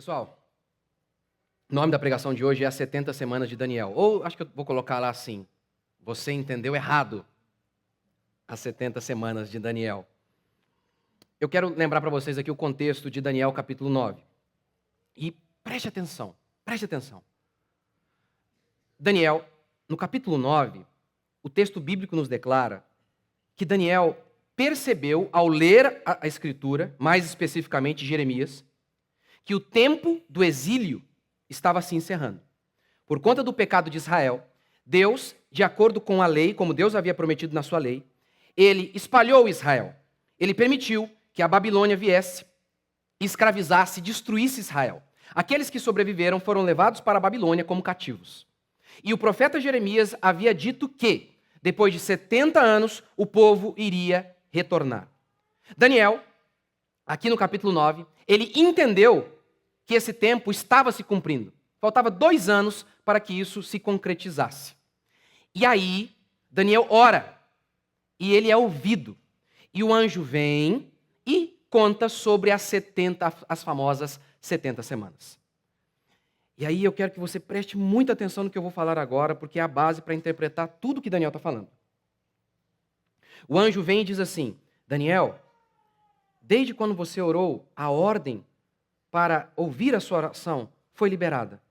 Pessoal, o nome da pregação de hoje é As 70 Semanas de Daniel. Ou acho que eu vou colocar lá assim: você entendeu errado as 70 Semanas de Daniel. Eu quero lembrar para vocês aqui o contexto de Daniel capítulo 9. E preste atenção, preste atenção. Daniel, no capítulo 9, o texto bíblico nos declara que Daniel percebeu, ao ler a Escritura, mais especificamente Jeremias, que o tempo do exílio estava se encerrando. Por conta do pecado de Israel, Deus, de acordo com a lei, como Deus havia prometido na sua lei, ele espalhou Israel. Ele permitiu que a Babilônia viesse, escravizasse, destruísse Israel. Aqueles que sobreviveram foram levados para a Babilônia como cativos. E o profeta Jeremias havia dito que, depois de 70 anos, o povo iria retornar. Daniel, aqui no capítulo 9, ele entendeu que esse tempo estava se cumprindo. Faltava 2 anos para que isso se concretizasse. E aí, Daniel ora, e ele é ouvido. E o anjo vem e conta sobre as famosas 70 semanas. E aí eu quero que você preste muita atenção no que eu vou falar agora, porque é a base para interpretar tudo que Daniel está falando. O anjo vem e diz assim: Daniel, desde quando você orou, a ordem para ouvir a sua oração foi liberada.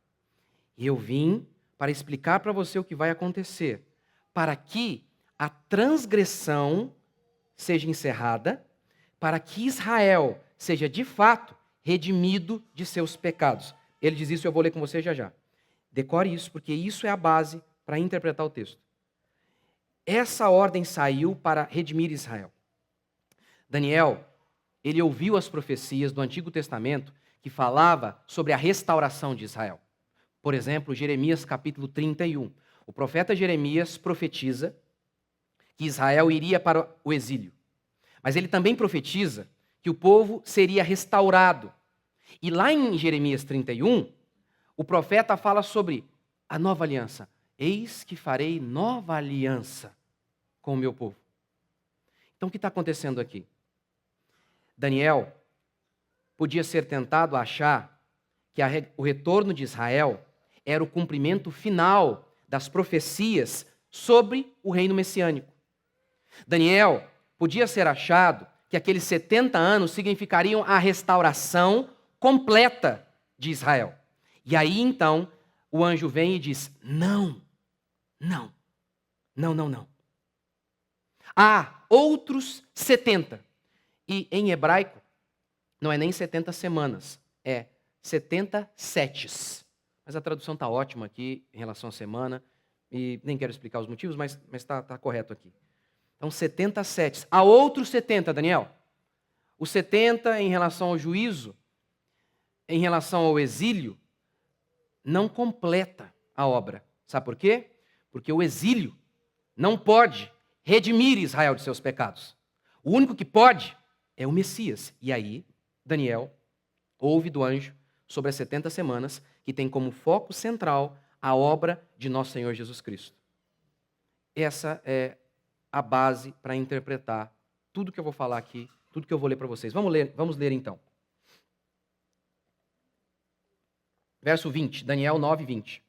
E eu vim para explicar para você o que vai acontecer, para que a transgressão seja encerrada, para que Israel seja de fato redimido de seus pecados. Ele diz isso e eu vou ler com você já já. Decore isso, porque isso é a base para interpretar o texto. Essa ordem saiu para redimir Israel. Daniel, ele ouviu as profecias do Antigo Testamento que falava sobre a restauração de Israel. Por exemplo, Jeremias capítulo 31. O profeta Jeremias profetiza que Israel iria para o exílio. Mas ele também profetiza que o povo seria restaurado. E lá em Jeremias 31, o profeta fala sobre a nova aliança. Eis que farei nova aliança com o meu povo. Então o que está acontecendo aqui? Daniel podia ser tentado a achar que o retorno de Israel era o cumprimento final das profecias sobre o reino messiânico. Daniel podia ser achado que aqueles 70 anos significariam a restauração completa de Israel. E aí então o anjo vem e diz: não. Há outros 70. E em hebraico, não é nem 70 semanas, é 70 setes. Mas a tradução está ótima aqui em relação à semana, e nem quero explicar os motivos, mas está correto aqui. Então, 70 setes. Há outros 70, Daniel. Os 70 em relação ao juízo, em relação ao exílio, não completa a obra. Sabe por quê? Porque o exílio não pode redimir Israel de seus pecados. O único que pode é o Messias. E aí, Daniel ouve do anjo sobre as 70 semanas, que tem como foco central a obra de nosso Senhor Jesus Cristo. Essa é a base para interpretar tudo que eu vou falar aqui, tudo que eu vou ler para vocês. Vamos ler então. Verso 20, Daniel 9, 20.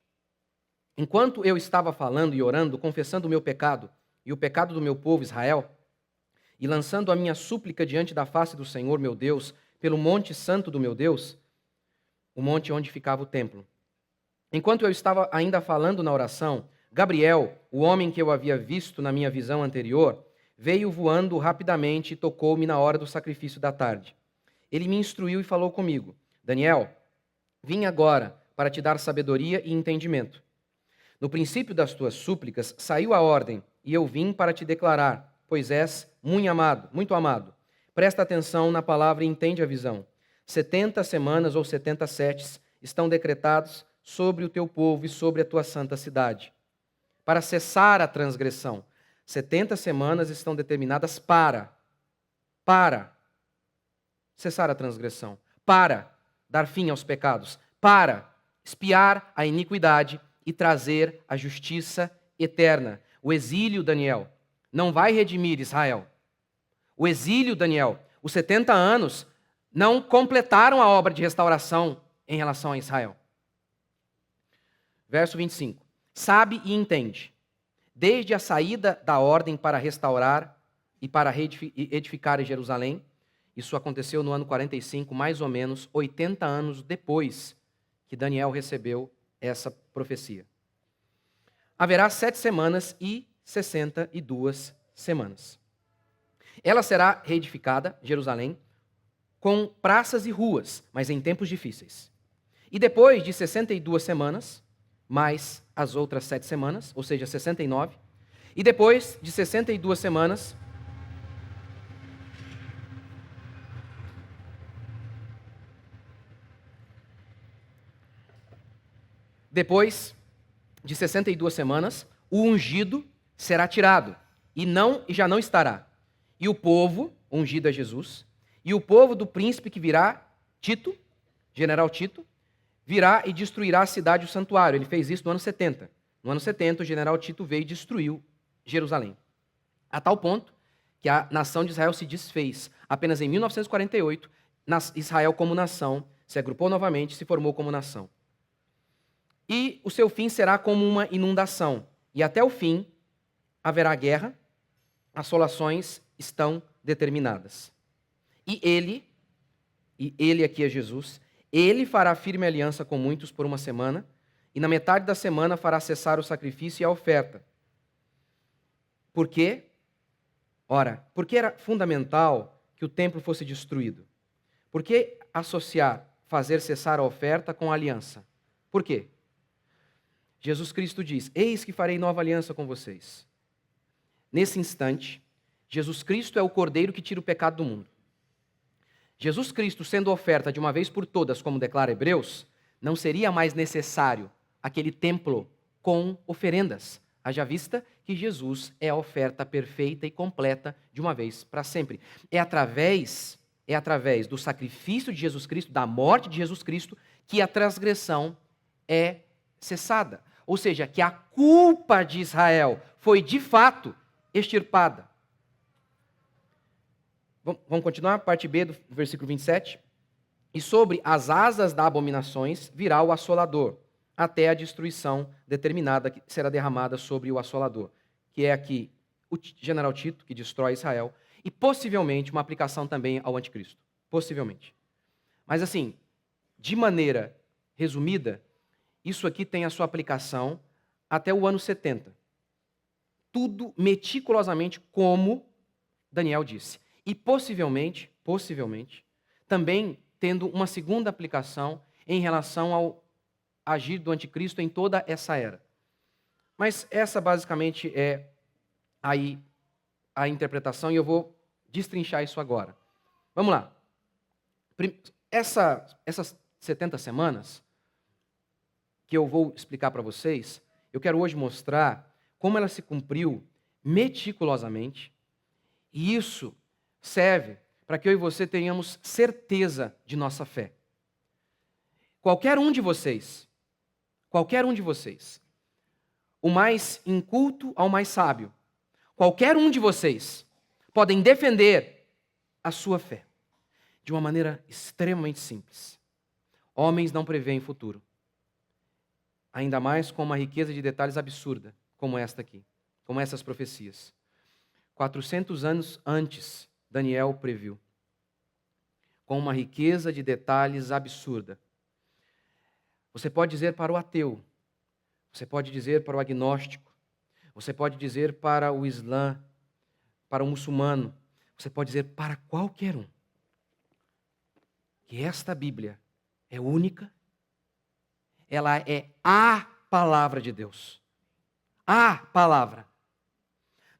Enquanto eu estava falando e orando, confessando o meu pecado e o pecado do meu povo Israel, e lançando a minha súplica diante da face do Senhor, meu Deus, pelo monte santo do meu Deus, o monte onde ficava o templo. Enquanto eu estava ainda falando na oração, Gabriel, o homem que eu havia visto na minha visão anterior, veio voando rapidamente e tocou-me na hora do sacrifício da tarde. Ele me instruiu e falou comigo: Daniel, vim agora para te dar sabedoria e entendimento. No princípio das tuas súplicas saiu a ordem, e eu vim para te declarar, pois és muito amado. Presta atenção na palavra e entende a visão. 70 semanas ou 70 setes estão decretados sobre o teu povo e sobre a tua santa cidade, para cessar a transgressão. 70 semanas estão determinadas para cessar a transgressão, para dar fim aos pecados, para expiar a iniquidade e trazer a justiça eterna. O exílio, Daniel, não vai redimir Israel. O exílio, Daniel, os 70 anos não completaram a obra de restauração em relação a Israel. Verso 25. Sabe e entende, desde a saída da ordem para restaurar e para edificar em Jerusalém, isso aconteceu no ano 45, mais ou menos 80 anos depois que Daniel recebeu essa profecia. Haverá 7 semanas e 62 semanas. Ela será reedificada, Jerusalém, com praças e ruas, mas em tempos difíceis. E depois de 62 semanas, mais as outras 7 semanas, ou seja, 69, e depois de 62 semanas, o ungido será tirado, e já não estará. E o povo, ungido é Jesus, e o povo do príncipe que virá, Tito, general Tito, virá e destruirá a cidade e o santuário. Ele fez isso no ano 70. No ano 70, o general Tito veio e destruiu Jerusalém. A tal ponto que a nação de Israel se desfez. Apenas em 1948, Israel como nação se agrupou novamente e se formou como nação. E o seu fim será como uma inundação. E até o fim haverá guerra, assolações estão determinadas. E ele aqui é Jesus, ele fará firme aliança com muitos por uma semana, e na metade da semana fará cessar o sacrifício e a oferta. Por quê? Ora, porque era fundamental que o templo fosse destruído. Por que associar fazer cessar a oferta com a aliança? Por quê? Jesus Cristo diz, eis que farei nova aliança com vocês. Nesse instante, Jesus Cristo é o Cordeiro que tira o pecado do mundo. Jesus Cristo sendo oferta de uma vez por todas, como declara Hebreus, não seria mais necessário aquele templo com oferendas. Haja vista que Jesus é a oferta perfeita e completa de uma vez para sempre. É através do sacrifício de Jesus Cristo, da morte de Jesus Cristo, que a transgressão é cessada. Ou seja, que a culpa de Israel foi de fato extirpada. Vamos continuar? Parte B do versículo 27. E sobre as asas das abominações virá o assolador, até a destruição determinada que será derramada sobre o assolador, que é aqui o general Tito, que destrói Israel, e possivelmente uma aplicação também ao anticristo. Possivelmente. Mas assim, de maneira resumida, isso aqui tem a sua aplicação até o ano 70. Tudo meticulosamente como Daniel disse. E possivelmente, também tendo uma segunda aplicação em relação ao agir do anticristo em toda essa era. Mas essa basicamente é aí a interpretação e eu vou destrinchar isso agora. Vamos lá. Essas 70 semanas que eu vou explicar para vocês, eu quero hoje mostrar como ela se cumpriu meticulosamente, e isso serve para que eu e você tenhamos certeza de nossa fé. Qualquer um de vocês, o mais inculto ao mais sábio, qualquer um de vocês podem defender a sua fé de uma maneira extremamente simples. Homens não preveem futuro. Ainda mais com uma riqueza de detalhes absurda, como esta aqui, como essas profecias. 400 anos antes, Daniel previu, com uma riqueza de detalhes absurda. Você pode dizer para o ateu, você pode dizer para o agnóstico, você pode dizer para o islã, para o muçulmano, você pode dizer para qualquer um, que esta Bíblia é única, ela é a palavra de Deus. A palavra.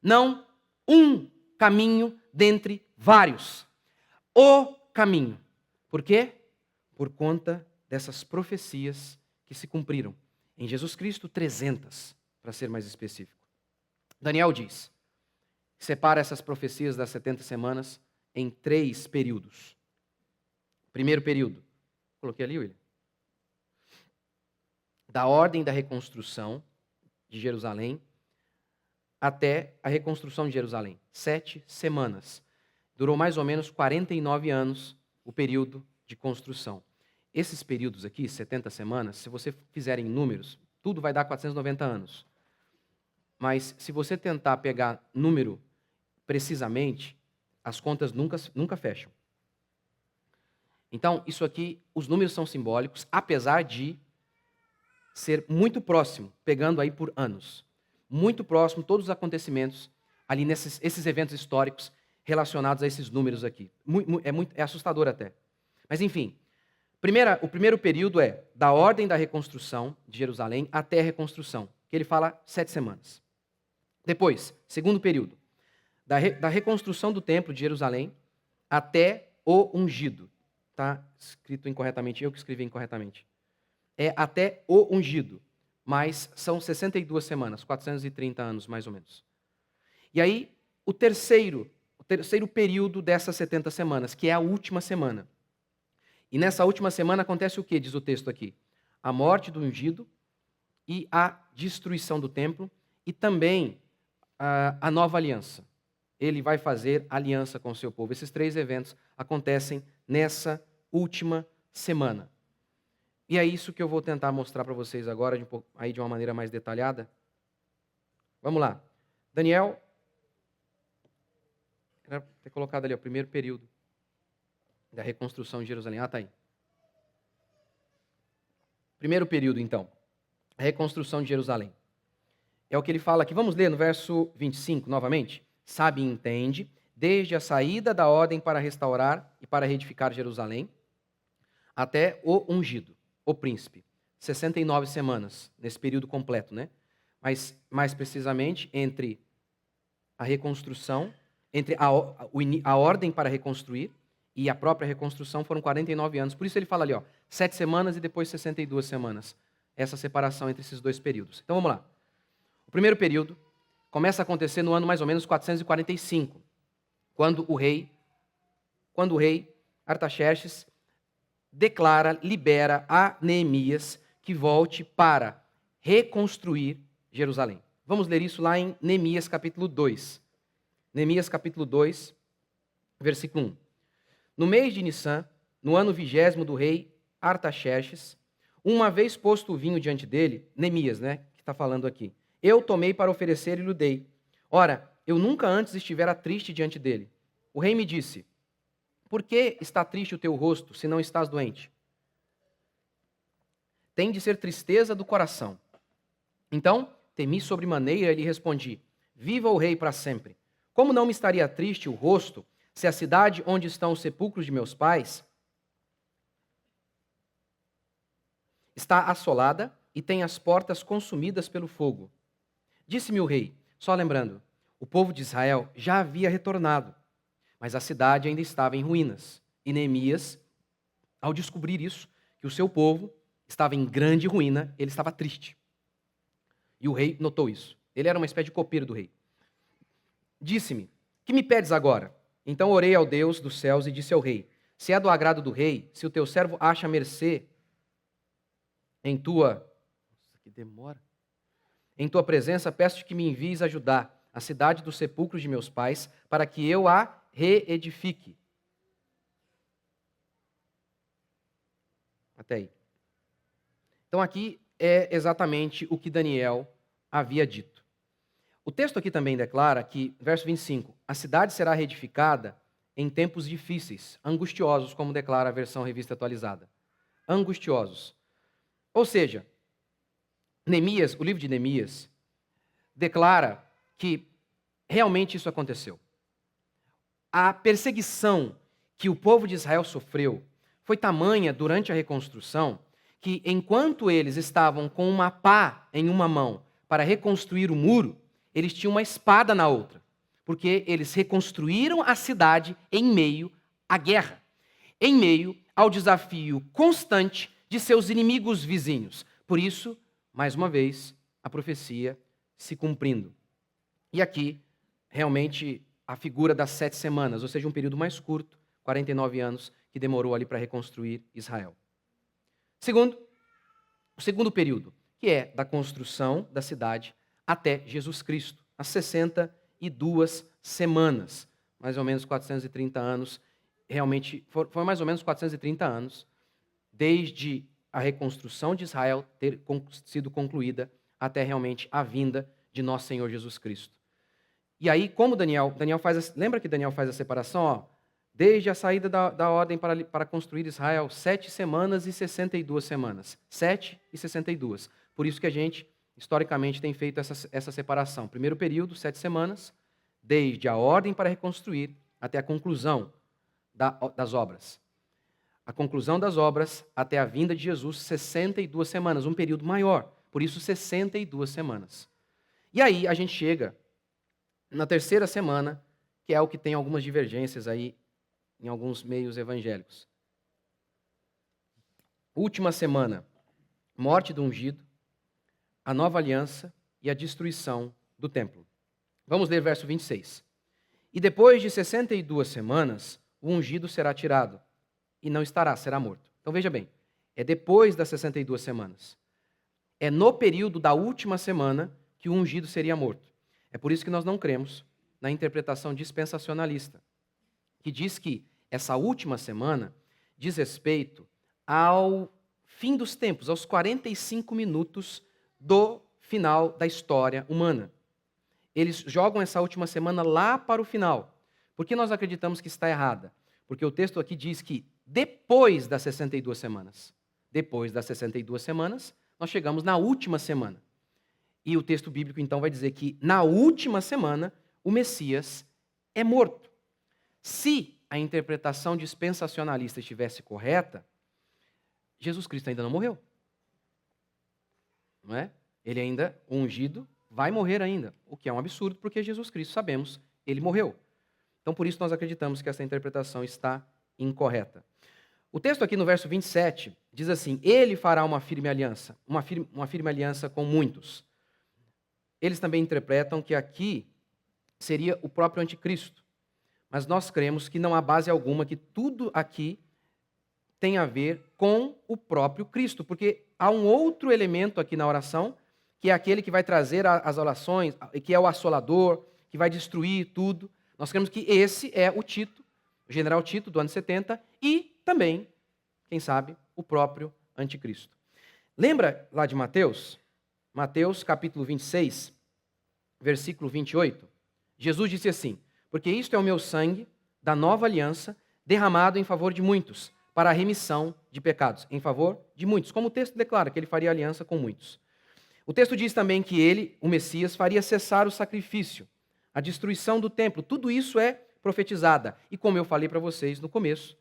Não um caminho dentre vários. O caminho. Por quê? Por conta dessas profecias que se cumpriram. Em Jesus Cristo, 300, para ser mais específico. Daniel diz, separa essas profecias das 70 semanas em 3 períodos. Primeiro período. Coloquei ali, William. Da ordem da reconstrução de Jerusalém até a reconstrução de Jerusalém. 7 semanas. Durou mais ou menos 49 anos o período de construção. esses períodos aqui, 70 semanas, se você fizer em números, tudo vai dar 490 anos. Mas se você tentar pegar número precisamente, as contas nunca fecham. Então, isso aqui, os números são simbólicos, apesar de ser muito próximo, pegando aí por anos. Muito próximo, todos os acontecimentos ali esses eventos históricos relacionados a esses números aqui. É assustador até. Mas enfim, o primeiro período é da ordem da reconstrução de Jerusalém até a reconstrução, que ele fala 7 semanas. Depois, segundo período, da reconstrução do templo de Jerusalém até o ungido. Está escrito incorretamente, eu que escrevi incorretamente. É até o ungido, mas são 62 semanas, 430 anos mais ou menos. E aí, o terceiro período dessas 70 semanas, que é a última semana. E nessa última semana acontece o que, diz o texto aqui? A morte do ungido e a destruição do templo e também a nova aliança. Ele vai fazer aliança com o seu povo. Esses 3 eventos acontecem nessa última semana. E é isso que eu vou tentar mostrar para vocês agora, de uma maneira mais detalhada. Vamos lá. Daniel, era ter colocado ali o primeiro período da reconstrução de Jerusalém. Ah, está aí. Primeiro período, então. A reconstrução de Jerusalém. É o que ele fala aqui. Vamos ler no verso 25 novamente. Sabe e entende, desde a saída da ordem para restaurar e para reedificar Jerusalém, até o ungido, o príncipe. 69 semanas, nesse período completo, né? Mas, mais precisamente, entre a reconstrução, entre a ordem para reconstruir e a própria reconstrução foram 49 anos. Por isso ele fala ali, 7 semanas e depois 62 semanas. Essa separação entre esses 2 períodos. Então vamos lá. O primeiro período começa a acontecer no ano mais ou menos 445, quando o rei Artaxerxes libera a Neemias que volte para reconstruir Jerusalém. Vamos ler isso lá em Neemias capítulo 2. Neemias capítulo 2, versículo 1. No mês de Nissan, no ano 20º do rei Artaxerxes, uma vez posto o vinho diante dele, Neemias, né, que está falando aqui, eu tomei para oferecer e lhe dei. Ora, eu nunca antes estivera triste diante dele. O rei me disse, por que está triste o teu rosto, se não estás doente? Tem de ser tristeza do coração. Então, temi sobremaneira e lhe respondi, viva o rei para sempre. Como não me estaria triste o rosto, se a cidade onde estão os sepulcros de meus pais está assolada e tem as portas consumidas pelo fogo? Disse-me o rei, só lembrando, o povo de Israel já havia retornado, mas a cidade ainda estava em ruínas. E Neemias, ao descobrir isso, que o seu povo estava em grande ruína, ele estava triste. E o rei notou isso. Ele era uma espécie de copeiro do rei. Disse-me, que me pedes agora? Então orei ao Deus dos céus e disse ao rei, se é do agrado do rei, se o teu servo acha mercê em tua... Nossa, que demora. Em tua presença, peço-te que me envies ajudar a cidade dos sepulcros de meus pais, para que eu a reedifique. Até aí. Então aqui é exatamente o que Daniel havia dito. O texto aqui também declara que, verso 25, a cidade será reedificada em tempos difíceis, angustiosos, como declara a versão revista atualizada. Angustiosos. Ou seja, Neemias, o livro de Neemias, declara que realmente isso aconteceu. A perseguição que o povo de Israel sofreu foi tamanha durante a reconstrução que, enquanto eles estavam com uma pá em uma mão para reconstruir o muro, eles tinham uma espada na outra, porque eles reconstruíram a cidade em meio à guerra, em meio ao desafio constante de seus inimigos vizinhos. Por isso, mais uma vez, a profecia se cumprindo. E aqui, realmente, a figura das 7 semanas, ou seja, um período mais curto, 49 anos, que demorou ali para reconstruir Israel. O segundo período, que é da construção da cidade até Jesus Cristo, as 62 semanas, mais ou menos 430 anos, realmente, foi mais ou menos 430 anos desde a reconstrução de Israel ter sido concluída até realmente a vinda de nosso Senhor Jesus Cristo. E aí, como Daniel faz, lembra que Daniel faz a separação, ó, desde a saída da ordem para construir Israel, 7 semanas e 62 semanas. 7 e 62. Por isso que a gente, historicamente, tem feito essa separação. Primeiro período, 7 semanas, desde a ordem para reconstruir até a conclusão das obras. A conclusão das obras até a vinda de Jesus, 62 semanas, um período maior. Por isso, 62 semanas. E aí a gente chega na terceira semana, que é o que tem algumas divergências aí em alguns meios evangélicos. Última semana, morte do ungido, a nova aliança e a destruição do templo. Vamos ler verso 26. E depois de 62 semanas, o ungido será tirado e não estará, será morto. Então veja bem, é depois das 62 semanas. É no período da última semana que o ungido seria morto. É por isso que nós não cremos na interpretação dispensacionalista, que diz que essa última semana diz respeito ao fim dos tempos, aos 45 minutos do final da história humana. Eles jogam essa última semana lá para o final. Por que nós acreditamos que está errada? Porque o texto aqui diz que depois das 62 semanas, nós chegamos na última semana. E o texto bíblico então vai dizer que na última semana o Messias é morto. Se a interpretação dispensacionalista estivesse correta, Jesus Cristo ainda não morreu. Não é? Ele ainda, o ungido, vai morrer ainda, o que é um absurdo, porque Jesus Cristo, sabemos, ele morreu. Então, por isso, nós acreditamos que essa interpretação está incorreta. O texto aqui no verso 27 diz assim: ele fará uma firme aliança, uma firme aliança com muitos. Eles também interpretam que aqui seria o próprio anticristo. Mas nós cremos que não há base alguma, que tudo aqui tem a ver com o próprio Cristo, porque há um outro elemento aqui na oração, que é aquele que vai trazer as orações, que é o assolador, que vai destruir tudo. Nós cremos que esse é o Tito, o general Tito, do ano 70, e também, quem sabe, o próprio anticristo. Lembra lá de Mateus? Mateus, capítulo 26, versículo 28. Jesus disse assim: porque isto é o meu sangue da nova aliança, derramado em favor de muitos, para a remissão de pecados. Em favor de muitos. Como o texto declara, que ele faria aliança com muitos. O texto diz também que ele, o Messias, faria cessar o sacrifício, a destruição do templo. Tudo isso é profetizada. E como eu falei para vocês no começo,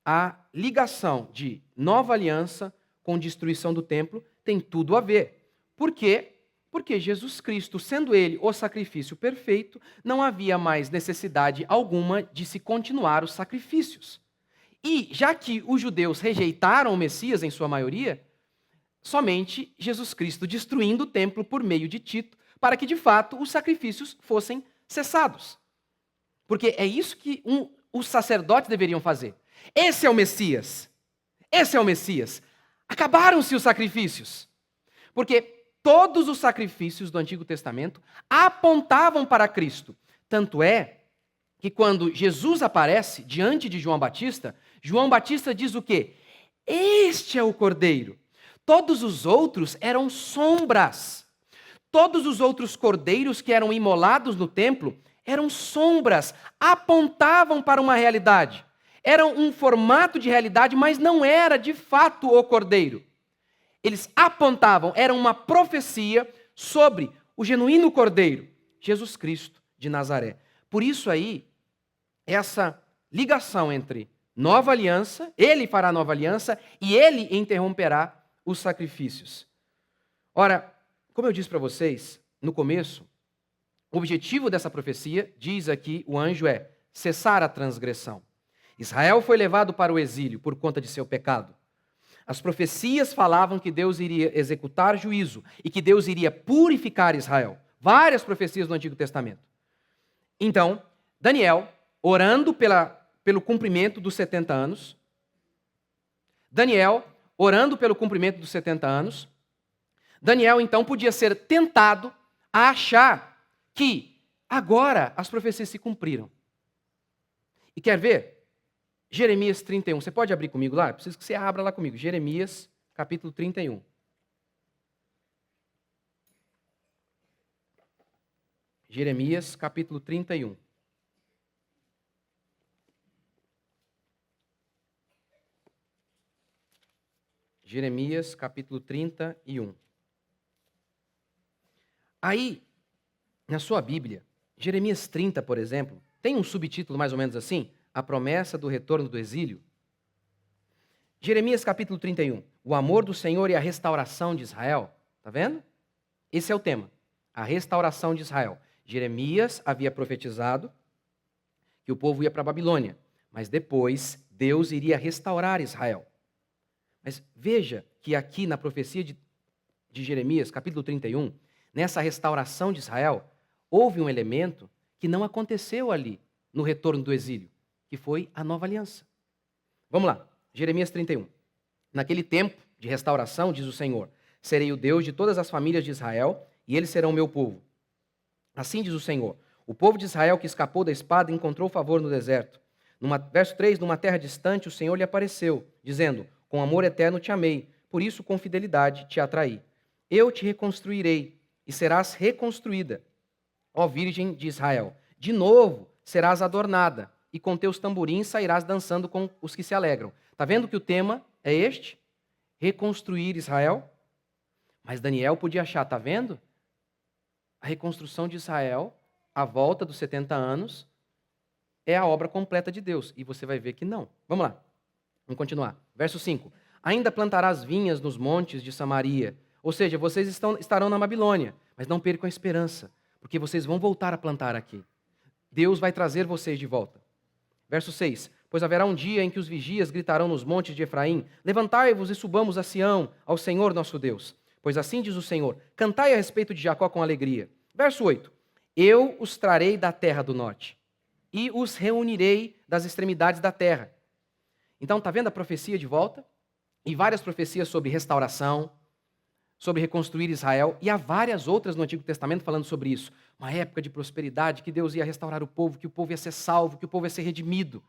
a ligação de nova aliança com destruição do templo tem tudo a ver. Por quê? Porque Jesus Cristo, sendo ele o sacrifício perfeito, não havia mais necessidade alguma de se continuar os sacrifícios. E, já que os judeus rejeitaram o Messias em sua maioria, somente Jesus Cristo destruindo o templo por meio de Tito, para que, de fato, os sacrifícios fossem cessados. Porque é isso que os sacerdotes deveriam fazer. Esse é o Messias. Esse é o Messias. Acabaram-se os sacrifícios. Porque todos os sacrifícios do Antigo Testamento apontavam para Cristo. Tanto é que quando Jesus aparece diante de João Batista diz o quê? Este é o Cordeiro. Todos os outros eram sombras. Todos os outros cordeiros que eram imolados no templo eram sombras, apontavam para uma realidade. Eram um formato de realidade, mas não era de fato o Cordeiro. Eles apontavam, era uma profecia sobre o genuíno Cordeiro, Jesus Cristo de Nazaré. Por isso aí, essa ligação entre nova aliança, ele fará nova aliança e ele interromperá os sacrifícios. Ora, como eu disse para vocês no começo, o objetivo dessa profecia, diz aqui o anjo, é cessar a transgressão. Israel foi levado para o exílio por conta de seu pecado. As profecias falavam que Deus iria executar juízo e que Deus iria purificar Israel. Várias profecias do Antigo Testamento. Então, Daniel, orando pelo cumprimento dos 70 anos, Daniel então podia ser tentado a achar que agora as profecias se cumpriram. E quer ver? Jeremias 31. Você pode abrir comigo lá? Eu preciso que você abra lá comigo. Jeremias, capítulo 31. Jeremias, capítulo 31. Jeremias, capítulo 31. Aí, na sua Bíblia, Jeremias 30, por exemplo, tem um subtítulo mais ou menos assim, a promessa do retorno do exílio. Jeremias capítulo 31, o amor do Senhor e a restauração de Israel. Está vendo? Esse é o tema, a restauração de Israel. Jeremias havia profetizado que o povo ia para a Babilônia, mas depois Deus iria restaurar Israel. Mas veja que aqui na profecia de Jeremias, capítulo 31, nessa restauração de Israel, houve um elemento que não aconteceu ali no retorno do exílio, que foi a nova aliança. Vamos lá, Jeremias 31. Naquele tempo de restauração, diz o Senhor, serei o Deus de todas as famílias de Israel, e eles serão o meu povo. Assim diz o Senhor, o povo de Israel que escapou da espada encontrou favor no deserto. Verso 3, numa terra distante o Senhor lhe apareceu, dizendo, com amor eterno te amei, por isso com fidelidade te atraí. Eu te reconstruirei, e serás reconstruída, ó Virgem de Israel. De novo serás adornada, e com teus tamborins sairás dançando com os que se alegram. Está vendo que o tema é este? Reconstruir Israel. Mas Daniel podia achar, está vendo? A reconstrução de Israel, a volta dos 70 anos, é a obra completa de Deus. E você vai ver que não. Vamos lá, vamos continuar. Verso 5. Ainda plantarás vinhas nos montes de Samaria. Ou seja, vocês estarão na Babilônia, mas não percam a esperança, porque vocês vão voltar a plantar aqui. Deus vai trazer vocês de volta. Verso 6. Pois haverá um dia em que os vigias gritarão nos montes de Efraim, levantai-vos e subamos a Sião, ao Senhor nosso Deus. Pois assim diz o Senhor, cantai a respeito de Jacó com alegria. Verso 8. Eu os trarei da terra do norte, e os reunirei das extremidades da terra. Então, está vendo a profecia de volta? E várias profecias sobre restauração, sobre reconstruir Israel, e há várias outras no Antigo Testamento falando sobre isso. Uma época de prosperidade, que Deus ia restaurar o povo, que o povo ia ser salvo, que o povo ia ser redimido.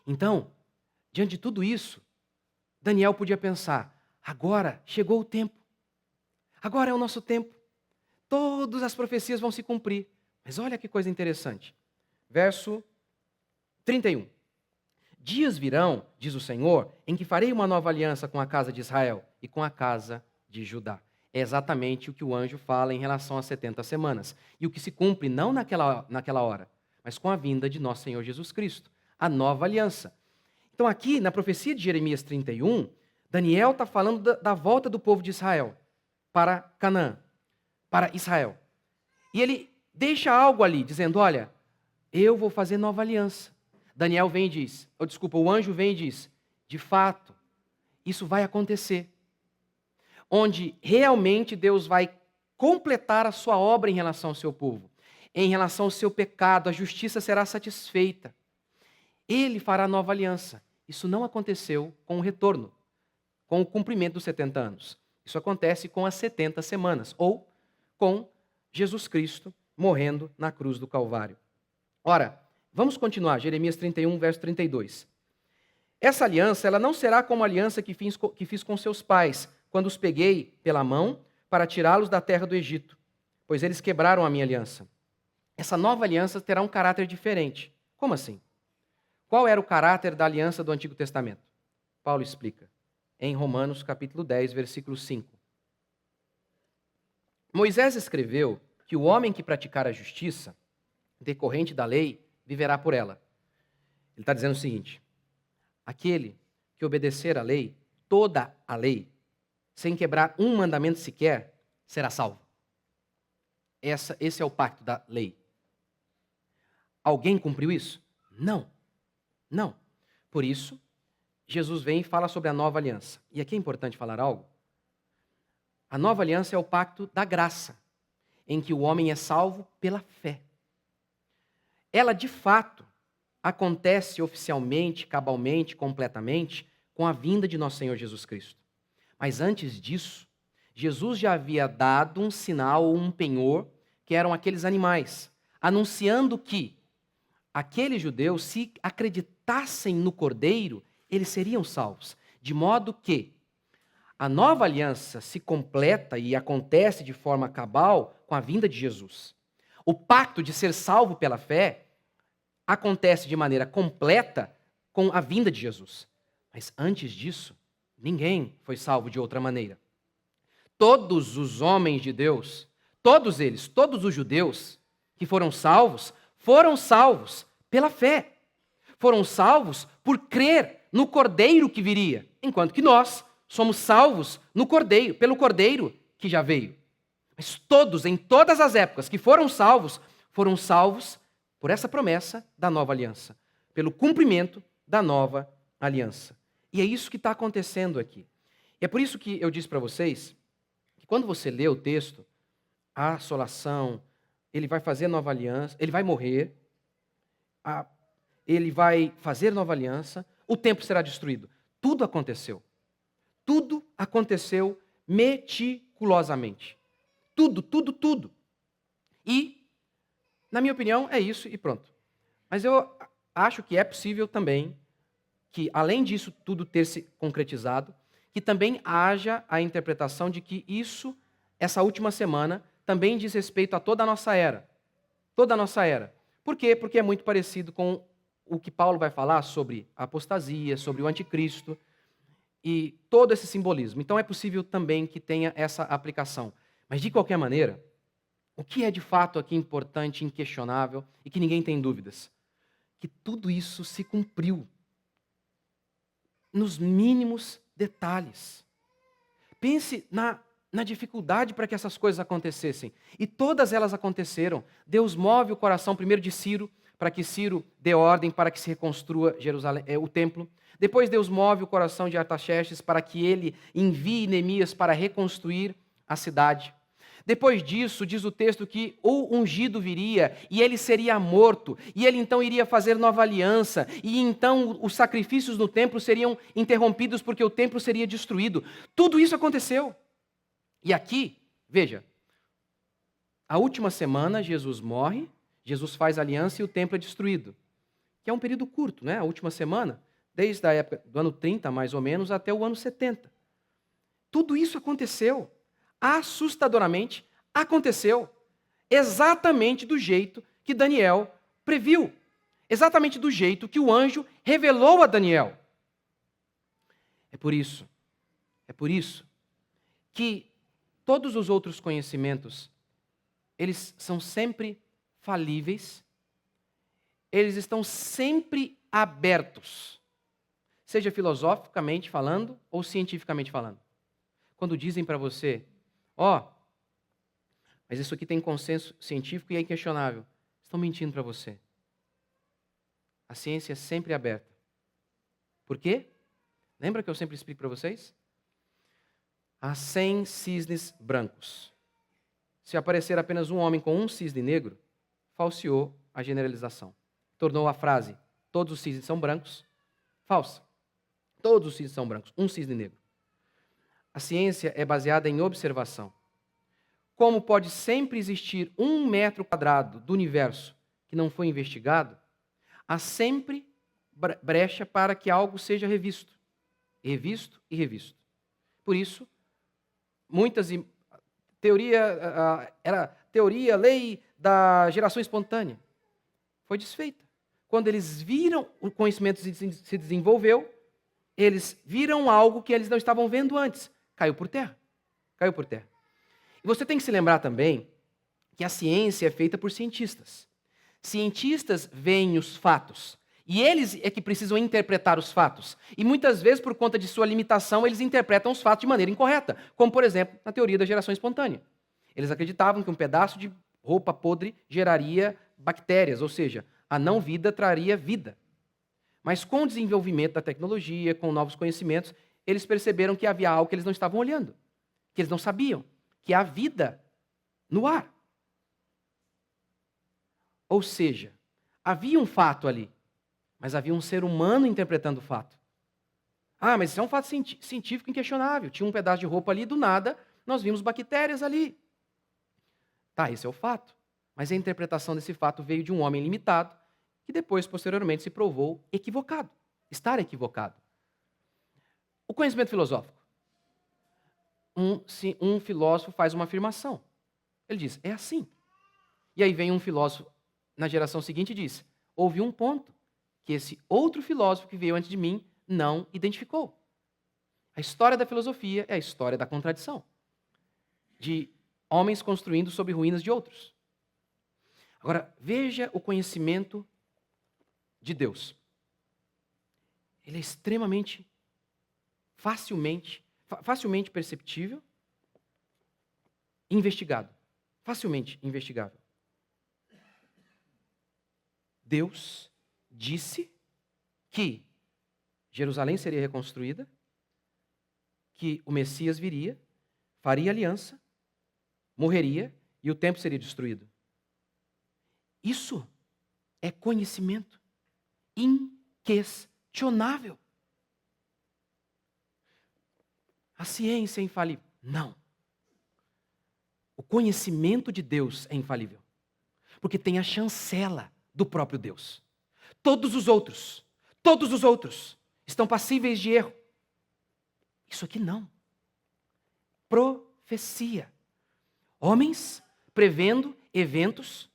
Então, diante de tudo isso, Daniel podia pensar, agora chegou o tempo. Agora é o nosso tempo. Todas as profecias vão se cumprir. Mas olha que coisa interessante. Verso 31. Dias virão, diz o Senhor, em que farei uma nova aliança com a casa de Israel e com a casa de Judá. É exatamente o que o anjo fala em relação às 70 semanas. E o que se cumpre não naquela hora, mas com a vinda de nosso Senhor Jesus Cristo, a nova aliança. Então aqui, na profecia de Jeremias 31, Daniel está falando da volta do povo de Israel para Canaã, para Israel. E ele deixa algo ali, dizendo, olha, eu vou fazer nova aliança. Daniel vem e diz, o anjo vem e diz, de fato, isso vai acontecer. Onde realmente Deus vai completar a sua obra em relação ao seu povo. Em relação ao seu pecado, a justiça será satisfeita. Ele fará nova aliança. Isso não aconteceu com o retorno, com o cumprimento dos 70 anos. Isso acontece com as 70 semanas, ou com Jesus Cristo morrendo na cruz do Calvário. Ora, vamos continuar, Jeremias 31, verso 32. Essa aliança, ela não será como a aliança que fiz com seus pais, quando os peguei pela mão para tirá-los da terra do Egito, pois eles quebraram a minha aliança. Essa nova aliança terá um caráter diferente. Como assim? Qual era o caráter da aliança do Antigo Testamento? Paulo explica em Romanos capítulo 10, versículo 5. Moisés escreveu que o homem que praticar a justiça, decorrente da lei, viverá por ela. Ele está dizendo o seguinte, aquele que obedecer à lei, toda a lei, sem quebrar um mandamento sequer, será salvo. Esse é o pacto da lei. Alguém cumpriu isso? Não. Não. Por isso, Jesus vem e fala sobre a nova aliança. E aqui é importante falar algo. A nova aliança é o pacto da graça, em que o homem é salvo pela fé. Ela, de fato, acontece oficialmente, cabalmente, completamente, com a vinda de nosso Senhor Jesus Cristo. Mas antes disso, Jesus já havia dado um sinal ou um penhor, que eram aqueles animais, anunciando que aqueles judeus, se acreditassem acreditassem no Cordeiro, eles seriam salvos. De modo que a nova aliança se completa e acontece de forma cabal com a vinda de Jesus. O pacto de ser salvo pela fé acontece de maneira completa com a vinda de Jesus. Mas antes disso, ninguém foi salvo de outra maneira. Todos os homens de Deus, todos eles, todos os judeus que foram salvos pela fé. Foram salvos por crer no Cordeiro que viria, enquanto que nós somos salvos no Cordeiro, pelo Cordeiro que já veio. Mas todos, em todas as épocas que foram salvos por essa promessa da nova aliança, pelo cumprimento da nova aliança. E é isso que está acontecendo aqui. E é por isso que eu disse para vocês que quando você lê o texto, a assolação, ele vai fazer nova aliança, ele vai morrer, ele vai fazer nova aliança, o templo será destruído. Tudo aconteceu. Tudo aconteceu meticulosamente. Tudo. E, na minha opinião, é isso e pronto. Mas eu acho que é possível também que, além disso tudo ter se concretizado, que também haja a interpretação de que essa última semana, também diz respeito a toda a nossa era. Toda a nossa era. Por quê? Porque é muito parecido com o que Paulo vai falar sobre a apostasia, sobre o anticristo e todo esse simbolismo. Então é possível também que tenha essa aplicação. Mas, de qualquer maneira, o que é de fato aqui importante, inquestionável e que ninguém tem dúvidas? Que tudo isso se cumpriu nos mínimos detalhes. Pense na dificuldade para que essas coisas acontecessem. E todas elas aconteceram. Deus move o coração primeiro de Ciro, para que Ciro dê ordem para que se reconstrua o templo. Depois Deus move o coração de Artaxerxes para que ele envie Neemias para reconstruir a cidade. Depois disso, diz o texto que o ungido viria e ele seria morto, e ele então iria fazer nova aliança, e então os sacrifícios no templo seriam interrompidos porque o templo seria destruído. Tudo isso aconteceu. E aqui, veja, a última semana Jesus morre, Jesus faz aliança e o templo é destruído. Que é um período curto, né? A última semana, desde a época do ano 30, mais ou menos, até o ano 70. Tudo isso aconteceu. Assustadoramente, aconteceu exatamente do jeito que Daniel previu, exatamente do jeito que o anjo revelou a Daniel. É por isso que todos os outros conhecimentos, eles são sempre falíveis, eles estão sempre abertos, seja filosoficamente falando ou cientificamente falando. Quando dizem para você, mas isso aqui tem consenso científico e é inquestionável. Estão mentindo para você. A ciência é sempre aberta. Por quê? Lembra que eu sempre explico para vocês? Há 100 cisnes brancos. Se aparecer apenas um homem com um cisne negro, falseou a generalização. Tornou a frase, todos os cisnes são brancos, falsa. Todos os cisnes são brancos, um cisne negro. A ciência é baseada em observação. Como pode sempre existir 1 metro quadrado do universo que não foi investigado, há sempre brecha para que algo seja revisto. Revisto e revisto. Por isso, lei da geração espontânea. Foi desfeita. Quando eles viram o conhecimento se desenvolveu, eles viram algo que eles não estavam vendo antes. Caiu por terra. E você tem que se lembrar também que a ciência é feita por cientistas. Cientistas veem os fatos. E eles é que precisam interpretar os fatos. E muitas vezes, por conta de sua limitação, eles interpretam os fatos de maneira incorreta. Como, por exemplo, na teoria da geração espontânea. Eles acreditavam que um pedaço de roupa podre geraria bactérias, ou seja, a não-vida traria vida. Mas com o desenvolvimento da tecnologia, com novos conhecimentos, eles perceberam que havia algo que eles não estavam olhando, que eles não sabiam, que há vida no ar. Ou seja, havia um fato ali, mas havia um ser humano interpretando o fato. Mas isso é um fato científico inquestionável. Tinha um pedaço de roupa ali, do nada, nós vimos bactérias ali. Esse é o fato. Mas a interpretação desse fato veio de um homem limitado, que depois, posteriormente, se provou equivocado, estar equivocado. O conhecimento filosófico. Um filósofo faz uma afirmação. Ele diz, é assim. E aí vem um filósofo na geração seguinte e diz, houve um ponto que esse outro filósofo que veio antes de mim não identificou. A história da filosofia é a história da contradição, de homens construindo sobre ruínas de outros. Agora, veja o conhecimento de Deus. Ele é extremamente, facilmente perceptível, investigado. Facilmente investigável. Deus disse que Jerusalém seria reconstruída, que o Messias viria, faria aliança, morreria e o templo seria destruído. Isso é conhecimento inquestionável. A ciência é infalível? Não. O conhecimento de Deus é infalível, porque tem a chancela do próprio Deus. Todos os outros estão passíveis de erro. Isso aqui não. Profecia. Homens prevendo eventos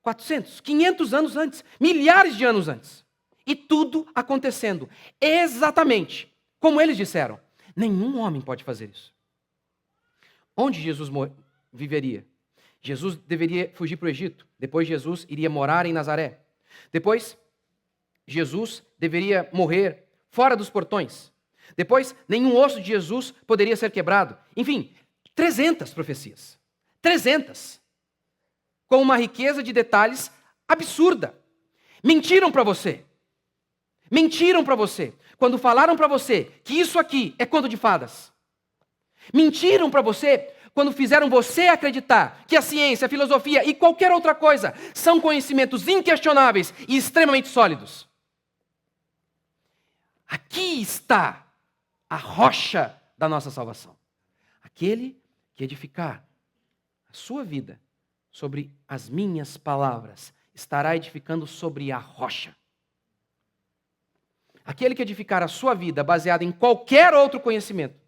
400, 500 anos antes, milhares de anos antes. E tudo acontecendo exatamente como eles disseram. Nenhum homem pode fazer isso. Onde Jesus viveria? Jesus deveria fugir para o Egito. Depois Jesus iria morar em Nazaré. Depois, Jesus deveria morrer fora dos portões. Depois, nenhum osso de Jesus poderia ser quebrado. Enfim, 300 profecias. 300. Com uma riqueza de detalhes absurda. Mentiram para você. Mentiram para você. Quando falaram para você que isso aqui é conto de fadas. Mentiram para você quando fizeram você acreditar que a ciência, a filosofia e qualquer outra coisa são conhecimentos inquestionáveis e extremamente sólidos. Aqui está a rocha da nossa salvação. Aquele que edificar a sua vida sobre as minhas palavras estará edificando sobre a rocha. Aquele que edificar a sua vida baseada em qualquer outro conhecimento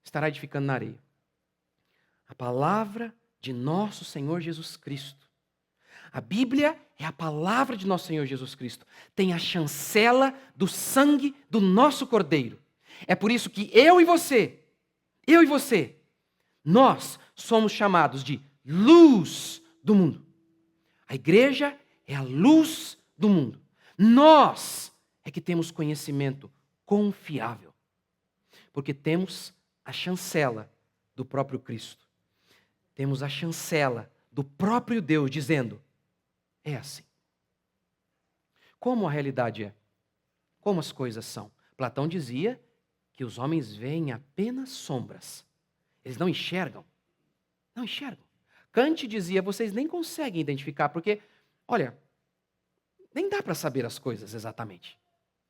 estará edificando na areia. A palavra de nosso Senhor Jesus Cristo. A Bíblia é a palavra de nosso Senhor Jesus Cristo. Tem a chancela do sangue do nosso Cordeiro. É por isso que eu e você, nós somos chamados de luz do mundo. A igreja é a luz do mundo. Nós é que temos conhecimento confiável. Porque temos a chancela do próprio Cristo. Temos a chancela do próprio Deus dizendo, é assim. Como a realidade é? Como as coisas são? Platão dizia que os homens veem apenas sombras. Eles não enxergam. Não enxergam. Kant dizia, vocês nem conseguem identificar, porque, olha, nem dá para saber as coisas exatamente.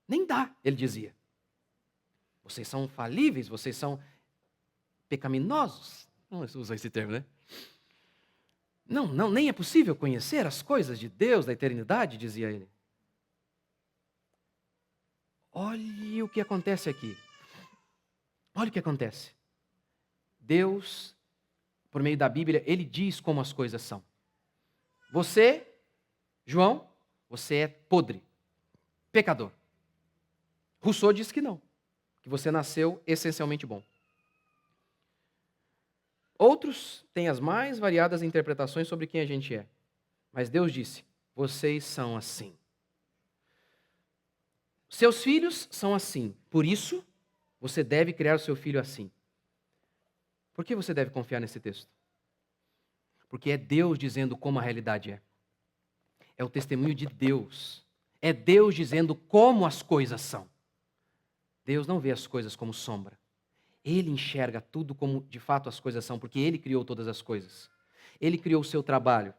Nem dá, ele dizia. Vocês são falíveis, vocês são pecaminosos. Não usa esse termo, né? Não, nem é possível conhecer as coisas de Deus, da eternidade, dizia ele. Olhe o que acontece aqui. Olha o que acontece. Deus, por meio da Bíblia, ele diz como as coisas são. Você, João, você é podre, pecador. Rousseau diz que não, que você nasceu essencialmente bom. Outros têm as mais variadas interpretações sobre quem a gente é. Mas Deus disse, vocês são assim. Seus filhos são assim. Por isso, você deve criar o seu filho assim. Por que você deve confiar nesse texto? Porque é Deus dizendo como a realidade é. É o testemunho de Deus. É Deus dizendo como as coisas são. Deus não vê as coisas como sombra. Ele enxerga tudo como de fato as coisas são, porque Ele criou todas as coisas. Ele criou o seu trabalho.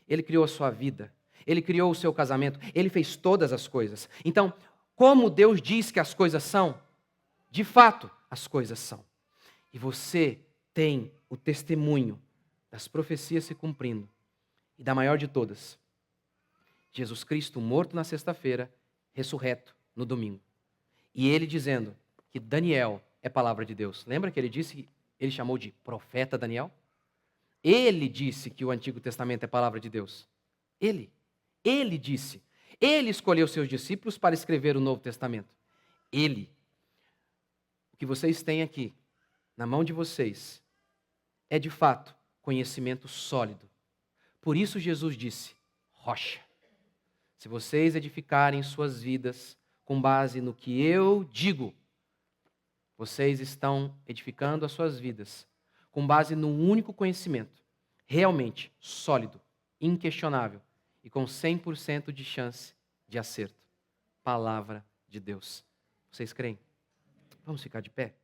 Ele criou a sua vida. Ele criou o seu casamento. Ele fez todas as coisas. Então, como Deus diz que as coisas são, de fato as coisas são. E você tem o testemunho das profecias se cumprindo. E da maior de todas, Jesus Cristo morto na sexta-feira, ressurreto no domingo. E ele dizendo que Daniel é palavra de Deus. Lembra que ele disse, ele chamou de profeta Daniel? Ele disse que o Antigo Testamento é palavra de Deus. Ele disse. Ele escolheu seus discípulos para escrever o Novo Testamento. Ele. O que vocês têm aqui, na mão de vocês, é de fato conhecimento sólido. Por isso Jesus disse, rocha. Se vocês edificarem suas vidas com base no que eu digo, vocês estão edificando as suas vidas com base num único conhecimento, realmente sólido, inquestionável e com 100% de chance de acerto. Palavra de Deus. Vocês creem? Vamos ficar de pé?